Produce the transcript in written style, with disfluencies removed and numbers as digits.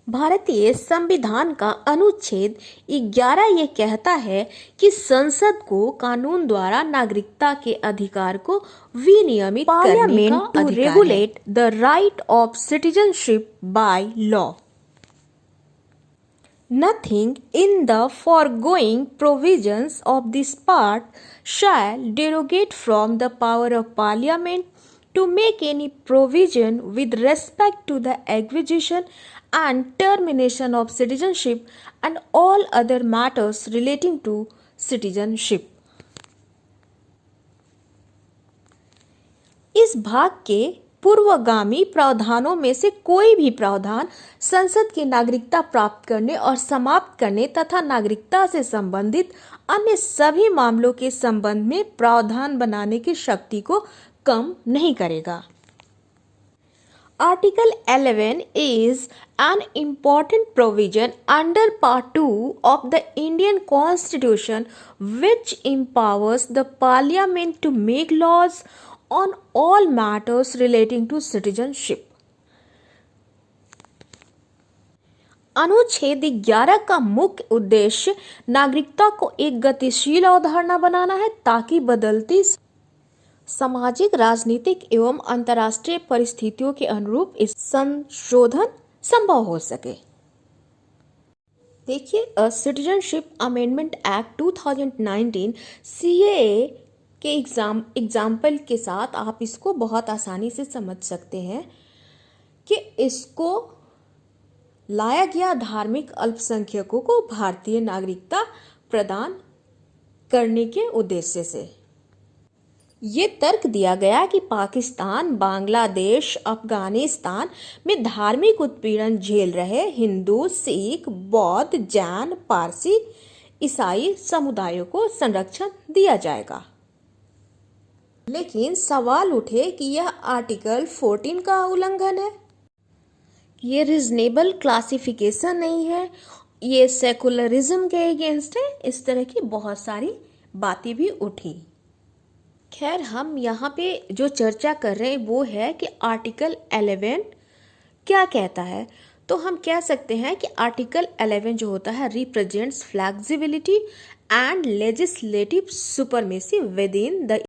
भारतीय संविधान का अनुच्छेद 11 ये कहता है कि संसद को कानून द्वारा नागरिकता के अधिकार को विनियमित करने का अधिकार है। Regulate the right of citizenship by law. Nothing in the foregoing provisions of this part shall derogate from the power of Parliament to make any provision with respect to the acquisition and termination of citizenship and all other matters relating to citizenship. इस भाग के पूर्वगामी प्रावधानों में से कोई भी प्रावधान संसद की नागरिकता प्राप्त करने और समाप्त करने तथा नागरिकता से संबंधित अन्य सभी मामलों के संबंध में प्रावधान बनाने की शक्ति को कम नहीं करेगा। Article 11 is an important provision under Part 2 of the Indian Constitution which empowers the Parliament to make laws on all matters relating to citizenship. अनुच्छेद 11 का मुख्य उद्देश्य नागरिकता को एक गतिशील अवधारणा बनाना है ताकि बदलती सामाजिक, राजनीतिक एवं अंतर्राष्ट्रीय परिस्थितियों के अनुरूप इस संशोधन संभव हो सके। देखिए, सिटीजनशिप अमेंडमेंट एक्ट 2019 CAA के एग्जाम्पल के साथ आप इसको बहुत आसानी से समझ सकते हैं कि इसको लाया गया धार्मिक अल्पसंख्यकों को भारतीय नागरिकता प्रदान करने के उद्देश्य से। ये तर्क दिया गया कि पाकिस्तान, बांग्लादेश, अफगानिस्तान में धार्मिक उत्पीड़न झेल रहे हिंदू, सिख, बौद्ध, जैन, पारसी, ईसाई समुदायों को संरक्षण दिया जाएगा। लेकिन सवाल उठे कि यह आर्टिकल 14 का उल्लंघन है, ये रीजनेबल क्लासिफिकेशन नहीं है, ये सेकुलरिज्म के अगेंस्ट है। इस तरह की बहुत सारी बातें भी उठी। खैर, हम यहाँ पे जो चर्चा कर रहे हैं वो है कि आर्टिकल 11 क्या कहता है। तो हम कह सकते हैं कि आर्टिकल 11 जो होता है represents flexibility and legislative supremacy with in the